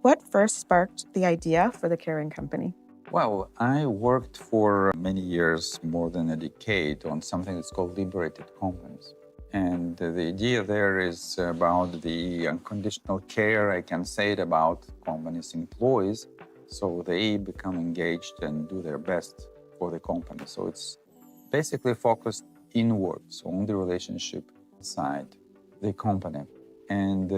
What first sparked the idea for the caring company? Well, I worked for many years, more than a decade, on something that's called liberated companies. And the idea there is about the unconditional care, I can say it about companies' employees, so they become engaged and do their best for the company. So it's basically focused inwards on the relationship inside the company. And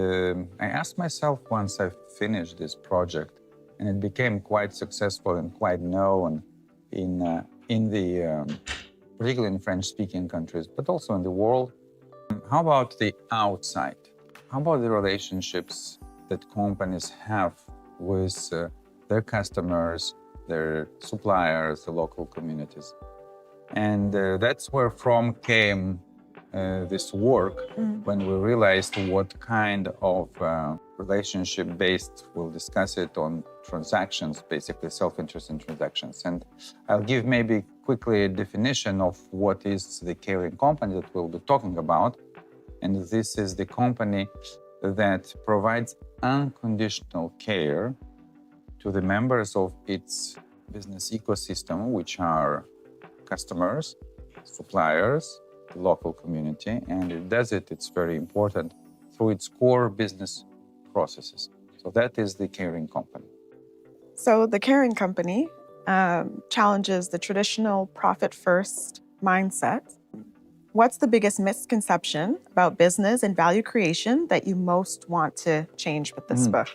I asked myself once I finished this project, and it became quite successful and quite known particularly in French-speaking countries, but also in the world. How about the outside? How about the relationships that companies have with their customers, their suppliers, the local communities? And that's where from came this work when we realized what kind of relationship-based, we'll discuss it on transactions, basically self-interest in transactions. And I'll give maybe quickly a definition of what is the caring company that we'll be talking about. And this is the company that provides unconditional care to the members of its business ecosystem, which are customers, suppliers, the local community, and it does it, it's very important, through its core business processes. So that is the caring company. So the caring company challenges the traditional profit-first mindset. What's the biggest misconception about business and value creation that you most want to change with this book?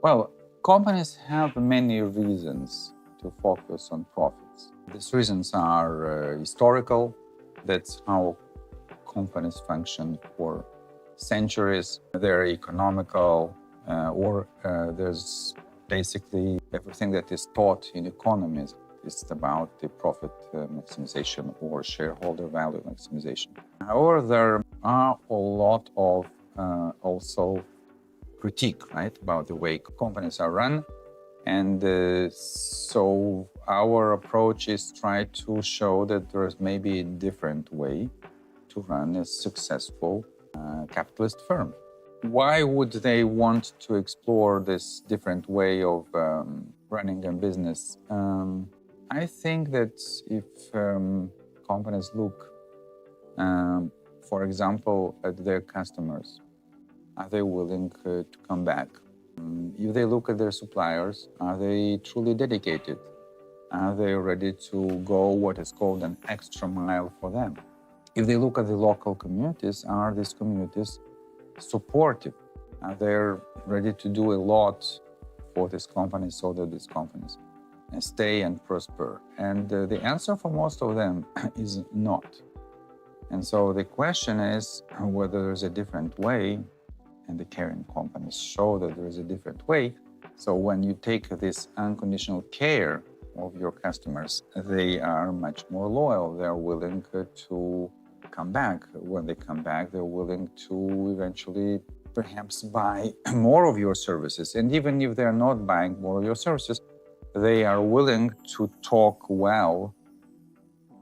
Well, companies have many reasons to focus on profits. These reasons are historical. That's how companies function for centuries. They're economical, or there's basically everything that is taught in economies is about the profit maximization or shareholder value maximization. However, there are a lot of also critique, right, about the way companies are run. And so our approach is try to show that there's maybe a different way to run a successful capitalist firm. Why would they want to explore this different way of running a business? I think that if companies look, for example, at their customers, are they willing to come back? If they look at their suppliers, are they truly dedicated? Are they ready to go what is called an extra mile for them? If they look at the local communities, are these communities supportive? Are they ready to do a lot for these companies so that these companies stay and prosper? And the answer for most of them is not. And so the question is whether there's a different way, and the caring companies show that there is a different way. So when you take this unconditional care of your customers, they are much more loyal. They're willing to come back. When they come back, they're willing to eventually perhaps buy more of your services. And even if they're not buying more of your services, they are willing to talk well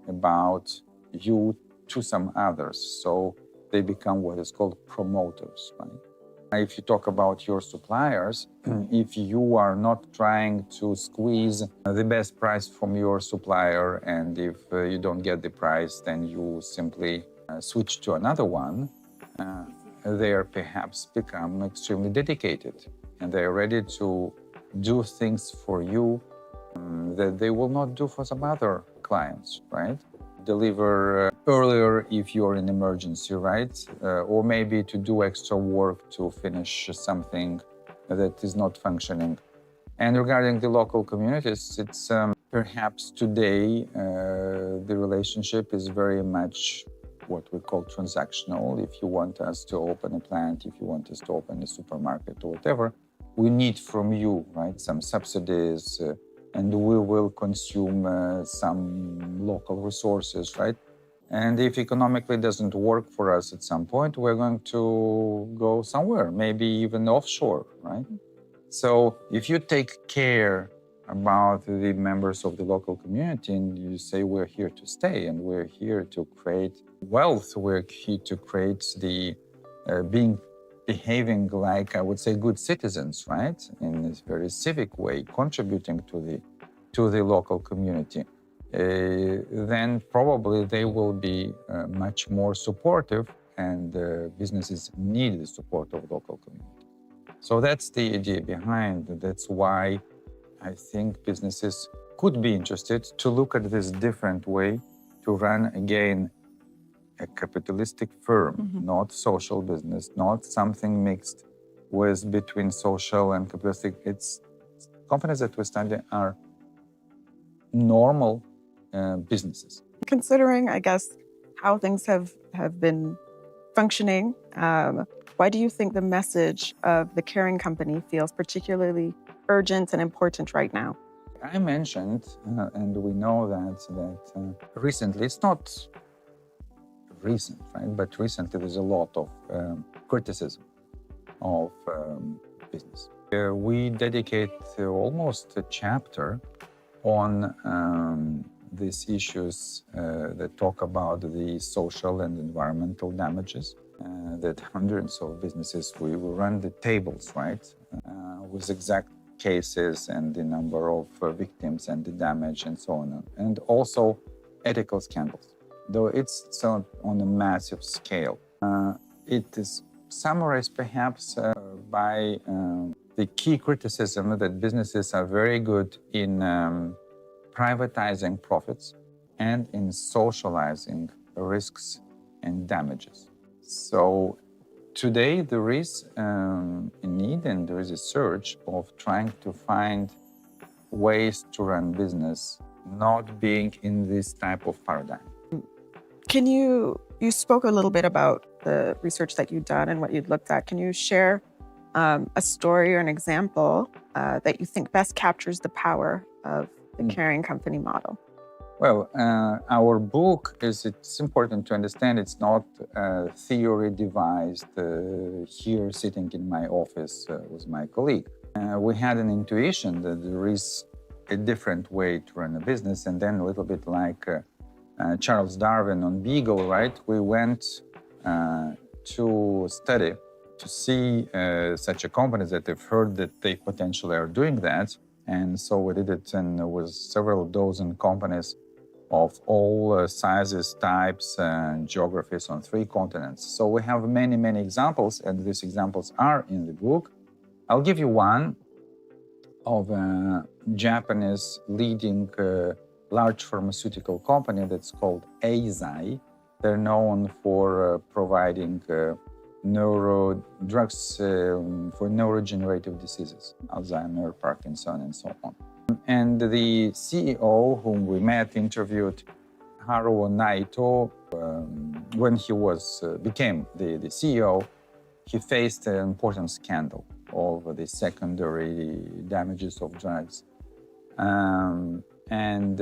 about you to some others. So they become what is called promoters, right? If you talk about your suppliers, if you are not trying to squeeze the best price from your supplier, and if you don't get the price, then you simply switch to another one, they are perhaps become extremely dedicated, and they are ready to do things for you that they will not do for some other clients, right? Deliver earlier if you're in emergency, right? Or maybe to do extra work to finish something that is not functioning. And regarding the local communities, it's perhaps today the relationship is very much what we call transactional. If you want us to open a plant, if you want us to open a supermarket or whatever, we need from you, right, some subsidies, and we will consume some local resources, right? And if economically doesn't work for us at some point, we're going to go somewhere, maybe even offshore, right? So if you take care about the members of the local community and you say we're here to stay and we're here to create wealth, we're here to create the being behaving like, I would say, good citizens, right? In a very civic way, contributing to the local community, then probably they will be much more supportive, and businesses need the support of local community. So that's the idea behind. That's why I think businesses could be interested to look at this different way to run, again, a capitalistic firm, not social business, not something mixed with between social and capitalistic. It's companies that we study are normal businesses. Considering, I guess, how things have been functioning, why do you think the message of the Caring Company feels particularly urgent and important right now? I mentioned, and we know that recently, it's not recent, right? But recently there's a lot of criticism of business. We dedicate almost a chapter on these issues that talk about the social and environmental damages that hundreds of businesses, we run the tables, right, with exact cases and the number of victims and the damage and so on, and also ethical scandals, though it's on a massive scale. It is summarized perhaps by the key criticism that businesses are very good in privatizing profits and in socializing risks and damages. So today there is a need and there is a search of trying to find ways to run business not being in this type of paradigm. Can you spoke a little bit about the research that you've done and what you've looked at. Can you share a story or an example that you think best captures the power of the Caring Company model? Well, our book it's important to understand it's not a theory devised here sitting in my office with my colleague. We had an intuition that there is a different way to run a business, and then a little bit like Charles Darwin on Beagle, right? We went to study to see such a company that they've heard that they potentially are doing that. And so we did it with several dozen companies of all sizes, types, and geographies on 3 continents. So we have many, many examples, and these examples are in the book. I'll give you one of a Japanese leading large pharmaceutical company that's called Eisai. They're known for providing drugs for neurodegenerative diseases, Alzheimer, Parkinson, and so on. And the CEO, whom we met, interviewed, Haruo Naito, when he became the CEO, he faced an important scandal of the secondary damages of drugs. And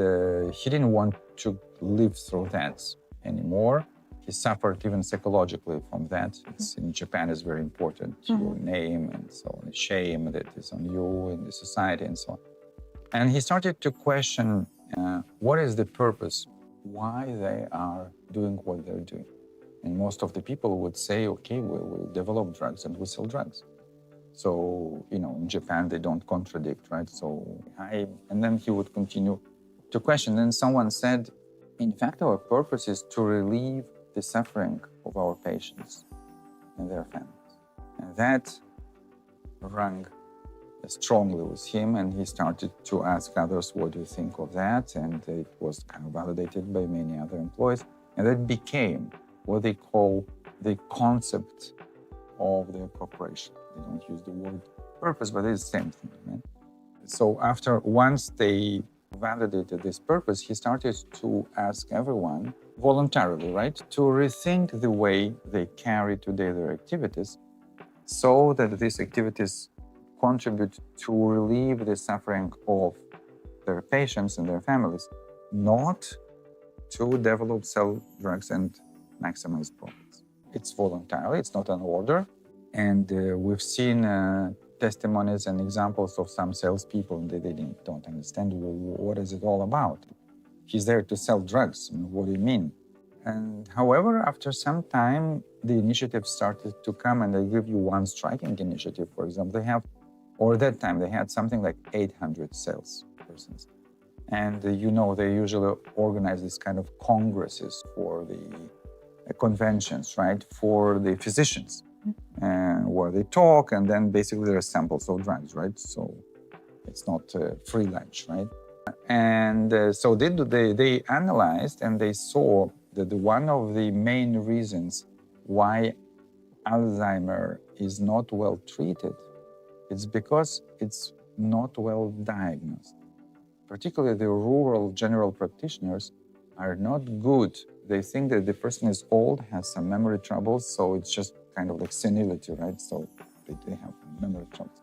he didn't want to live through that anymore. He suffered even psychologically from that. In Japan, it's very important, your name and so on, the shame that is on you in the society and so on. And he started to question what is the purpose, why they are doing what they're doing. And most of the people would say, okay, we develop drugs and we sell drugs. So, in Japan, they don't contradict, right? And then he would continue to question. Then someone said, in fact, our purpose is to relieve the suffering of our patients and their families. And that rang strongly with him, and he started to ask others, what do you think of that? And it was kind of validated by many other employees. And that became what they call the concept of their corporation. They don't use the word purpose, but it's the same thing, right? So once they validated this purpose, he started to ask everyone voluntarily, right, to rethink the way they carry today their activities so that these activities contribute to relieve the suffering of their patients and their families, not to sell drugs and maximize profits. It's voluntary, it's not an order. And we've seen testimonies and examples of some salespeople, and they don't understand what is it all about. He's there to sell drugs. What do you mean? And however, after some time, the initiative started to come, and I give you one striking initiative. For example, at that time, they had something like 800 salespersons. And they usually organize this kind of congresses for the conventions, right, for the physicians, where they talk, and then basically there are samples of drugs, right? So it's not free lunch, right? And so they analyzed, and they saw that one of the main reasons why Alzheimer is not well treated, it's because it's not well diagnosed. Particularly the rural general practitioners are not good. They think that the person is old, has some memory troubles, so it's just kind of like senility, right? So they have memory troubles.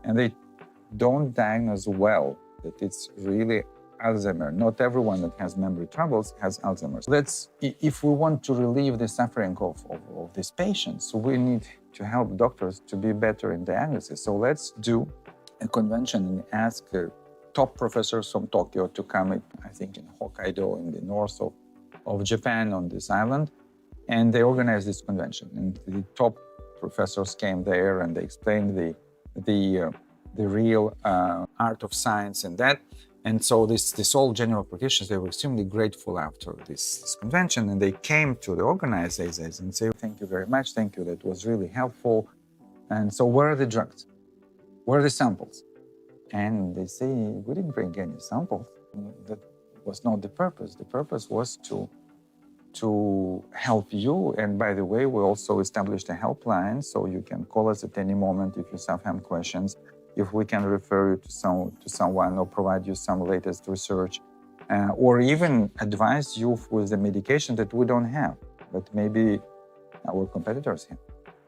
And they don't diagnose well that it's really Alzheimer. Not everyone that has memory troubles has Alzheimer's. If we want to relieve the suffering of these patients, we need to help doctors to be better in diagnosis. So let's do a convention and ask top professors from Tokyo to come, I think in Hokkaido, in the north of Japan, on this island. And they organized this convention. And the top professors came there, and they explained the real art of science and that. And so this all general practitioners, they were extremely grateful after this convention, and they came to the organizers and say, thank you very much, thank you, that was really helpful. And so where are the drugs? Where are the samples? And they say, we didn't bring any samples. That was not the purpose. The purpose was to help you. And by the way, we also established a helpline, so you can call us at any moment if you have questions, if we can refer you to someone or provide you some latest research, or even advise you with the medication that we don't have, but maybe our competitors have.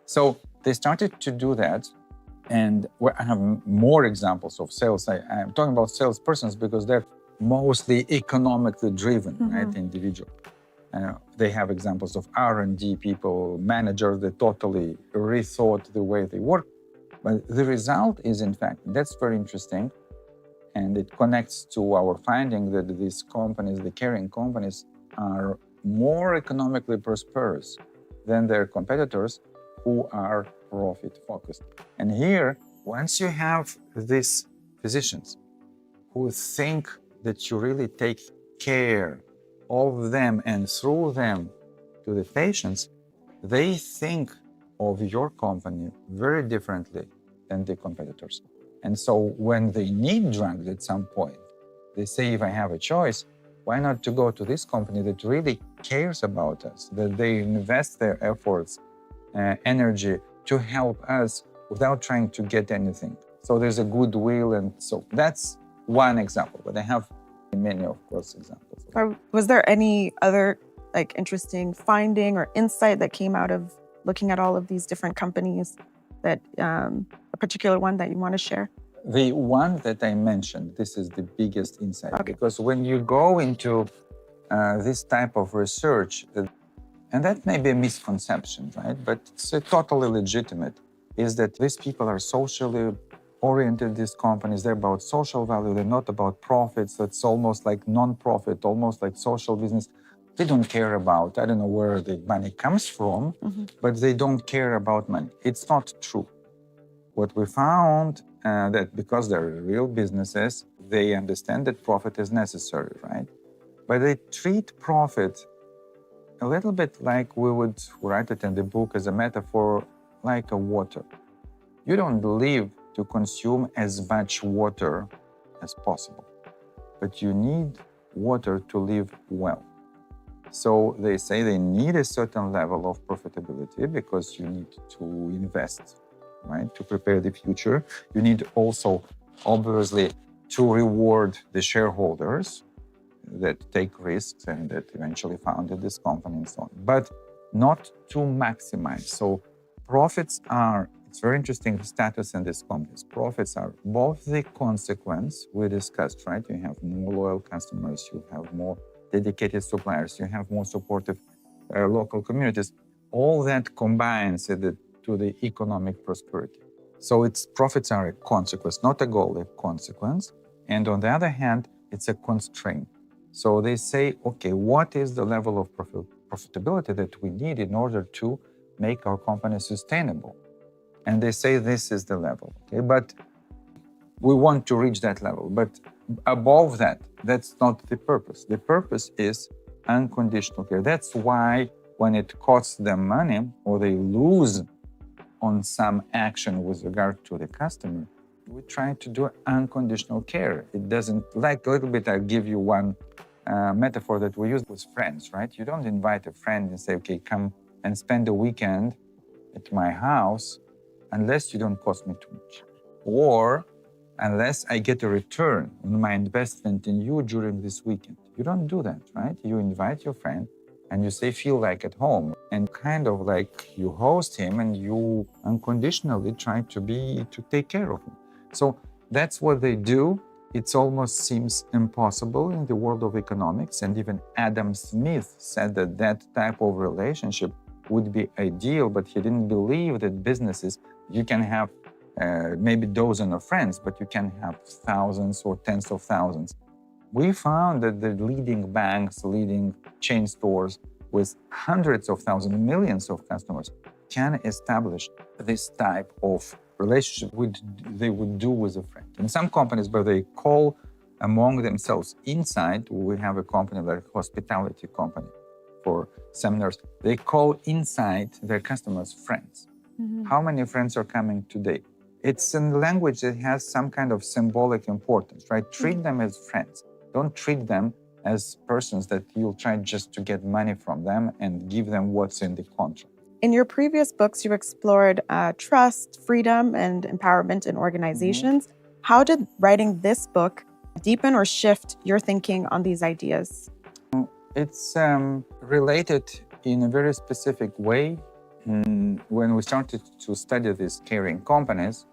So they started to do that. And I have more examples of sales. I'm talking about salespersons because they're mostly economically driven, right, individual. They have examples of R&D people, managers that totally rethought the way they work. But the result is, in fact, that's very interesting. And it connects to our finding that these companies, the caring companies, are more economically prosperous than their competitors who are profit-focused. And here, once you have these physicians who think that you really take care of them and through them to the patients, they think of your company very differently than the competitors. And so when they need drugs at some point, they say, if I have a choice, why not to go to this company that really cares about us, that they invest their efforts, energy to help us without trying to get anything. So there's a goodwill, and so that's one example, but I have many, of course, examples. Was there any other interesting finding or insight that came out of looking at all of these different companies, that a particular one that you want to share? The one that I mentioned, this is the biggest insight, because when you go into this type of research, and that may be a misconception, right? But it's totally legitimate, is that these people are socially oriented, these companies, they're about social value, they're not about profits. That's almost like non-profit, almost like social business. They don't care about, I don't know where the money comes from, but they don't care about money. It's not true. What we found, that because they're real businesses, they understand that profit is necessary, right? But they treat profit a little bit like we would write it in the book as a metaphor, like a water. You don't live to consume as much water as possible, but you need water to live well. So they say they need a certain level of profitability because you need to invest, right, to prepare the future. You need also, obviously, to reward the shareholders that take risks and that eventually founded this company and so on, but not to maximize. So profits are, it's very interesting, the status in these companies. Profits are both the consequence we discussed, right? You have more loyal customers, you have more dedicated suppliers, you have more supportive local communities. All that combines to the economic prosperity. So its profits are a consequence, not a goal, a consequence. And on the other hand, it's a constraint. So they say, okay, what is the level of profitability that we need in order to make our company sustainable. And they say this is the level, okay? But we want to reach that level. But above that, that's not the purpose. The purpose is unconditional care. That's why when it costs them money or they lose on some action with regard to the customer, we try to do unconditional care. It doesn't, like a little bit, I'll give you one metaphor that we use with friends, right? You don't invite a friend and say, okay, come and spend the weekend at my house unless you don't cost me too much. Or unless I get a return on my investment in you during this weekend. You don't do that, right? You invite your friend and you say, feel like at home, and kind of like you host him and you unconditionally try to take care of him. So that's what they do. It almost seems impossible in the world of economics. And even Adam Smith said that that type of relationship would be ideal, but he didn't believe that businesses, you can have maybe dozens of friends, but you can have thousands or tens of thousands. We found that the leading banks, leading chain stores with hundreds of thousands, millions of customers can establish this type of relationship they would do with a friend. In some companies where they call among themselves inside, we have a company like a hospitality company for seminars, they call inside their customers friends. Mm-hmm. How many friends are coming today? It's in language that has some kind of symbolic importance, right? Treat them as friends. Don't treat them as persons that you'll try just to get money from them and give them what's in the contract. In your previous books, you explored trust, freedom, and empowerment in organizations. Mm-hmm. How did writing this book deepen or shift your thinking on these ideas? It's related in a very specific way. When we started to study these caring companies,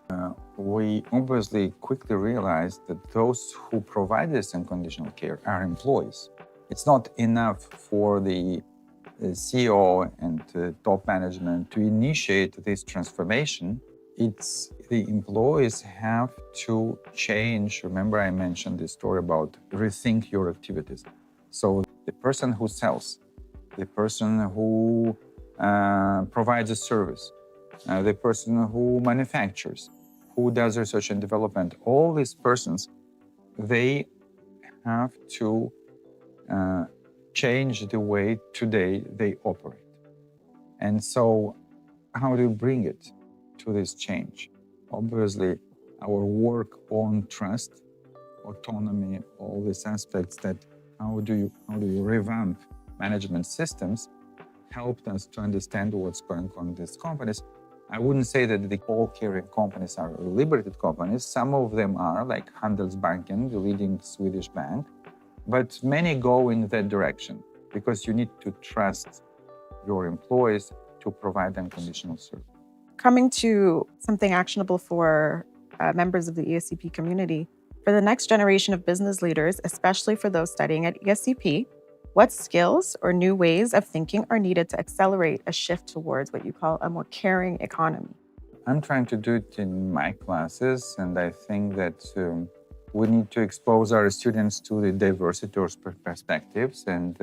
we obviously quickly realized that those who provide this unconditional care are employees. It's not enough for the CEO and top management to initiate this transformation. It's the employees have to change. Remember, I mentioned this story about rethink your activities. So the person who sells, the person who provides a service, the person who manufactures, who does research and development, all these persons, they have to change the way today they operate. And so how do you bring it to this change? Obviously, our work on trust, autonomy, all these aspects that how do you revamp management systems helped us to understand what's going on in these companies. I wouldn't say that the all caring companies are liberated companies. Some of them are, like Handelsbanken, the leading Swedish bank, but many go in that direction because you need to trust your employees to provide unconditional service. Coming to something actionable for members of the ESCP community, for the next generation of business leaders, especially for those studying at ESCP, what skills or new ways of thinking are needed to accelerate a shift towards what you call a more caring economy? I'm trying to do it in my classes, and I think that we need to expose our students to the diversity of perspectives and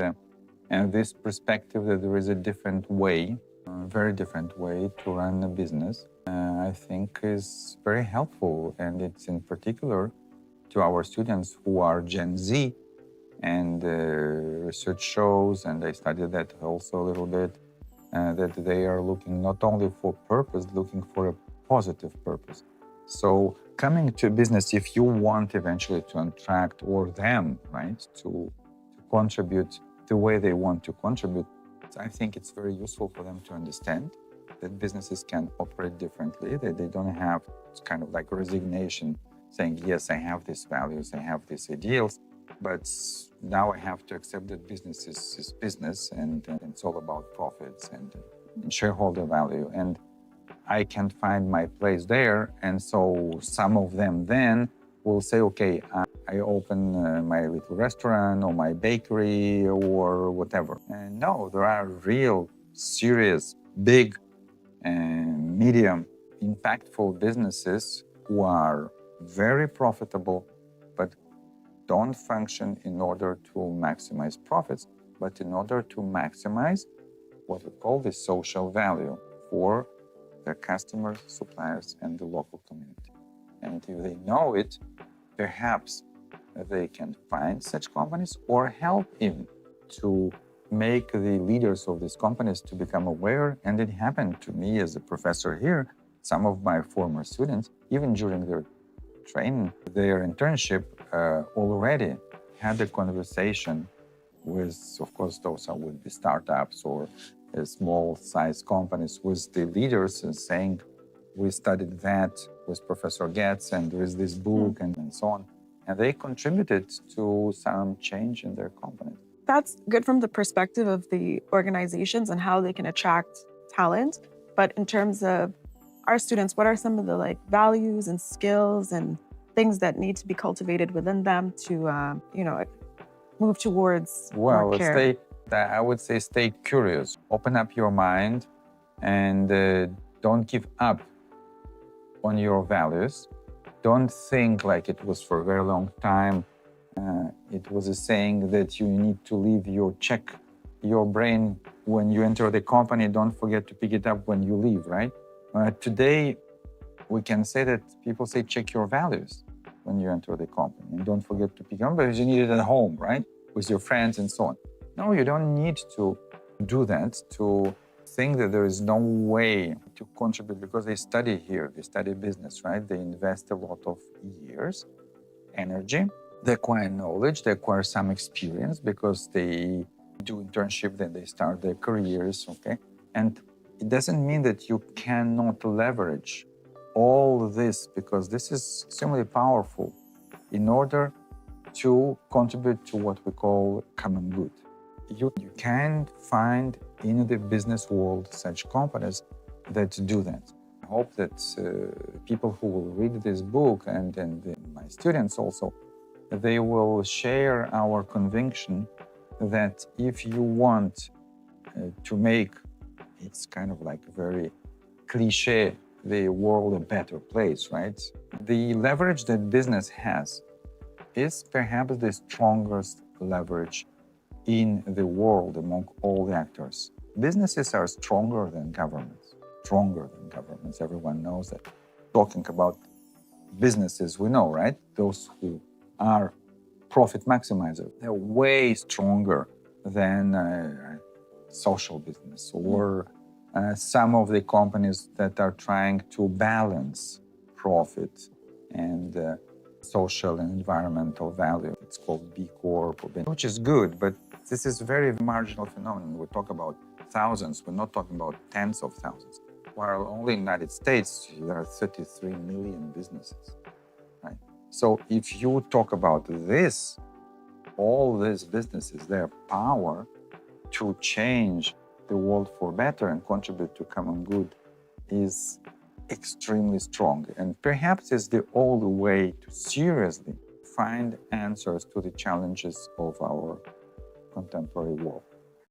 this perspective that there is a different way, a very different way to run a business, I think is very helpful. And it's in particular to our students who are Gen Z. And research shows, and I studied that also a little bit, that they are looking not only for purpose, looking for a positive purpose. So coming to business, if you want eventually to attract or them, right, to contribute the way they want to contribute, I think it's very useful for them to understand that businesses can operate differently, that they don't have kind of like resignation saying, yes, I have these values, I have these ideals, but now I have to accept that business is business and it's all about profits and shareholder value. And I can't find my place there. And so some of them then will say, okay, I open my little restaurant or my bakery or whatever. And no, there are real, serious, big, medium, impactful businesses who are very profitable, but don't function in order to maximize profits, but in order to maximize what we call the social value for their customers, suppliers, and the local community. And if they know it, perhaps they can find such companies or help even to make the leaders of these companies to become aware. And it happened to me as a professor here. Some of my former students, even during their training, their internship, already had a conversation with, of course, those would be startups or small-sized companies, with the leaders and saying, we studied that with Professor Getz and with this book and so on. And they contributed to some change in their company. That's good from the perspective of the organizations and how they can attract talent. But in terms of our students, what are some of the values and skills and things that need to be cultivated within them to, move towards more care? I would say stay curious, open up your mind, and don't give up on your values. Don't think like it was for a very long time. It was a saying that you need to leave your brain when you enter the company. Don't forget to pick it up when you leave, right? Today, we can say that people say check your values when you enter the company. And don't forget to pick it up because you need it at home, right? With your friends and so on. No, you don't need to do that, to think that there is no way to contribute because they study here, they study business, right? They invest a lot of years, energy, they acquire knowledge, they acquire some experience because they do internship, then they start their careers, okay? And it doesn't mean that you cannot leverage all this because this is extremely powerful in order to contribute to what we call common good. You can find in the business world such companies that do that. I hope that people who will read this book and my students also, they will share our conviction that if you want to make, it's kind of like very cliche, the world a better place, right? The leverage that business has is perhaps the strongest leverage in the world among all the actors. Businesses are stronger than governments, everyone knows that. Talking about businesses, we know, right? Those who are profit maximizers, they're way stronger than social business or some of the companies that are trying to balance profit and social and environmental value. It's called B Corp, which is good, but this is a very marginal phenomenon. We talk about thousands, we're not talking about tens of thousands. While only in the United States, there are 33 million businesses, right? So if you talk about this, all these businesses, their power to change the world for better and contribute to common good is extremely strong. And perhaps it's the only way to seriously find answers to the challenges of our contemporary world.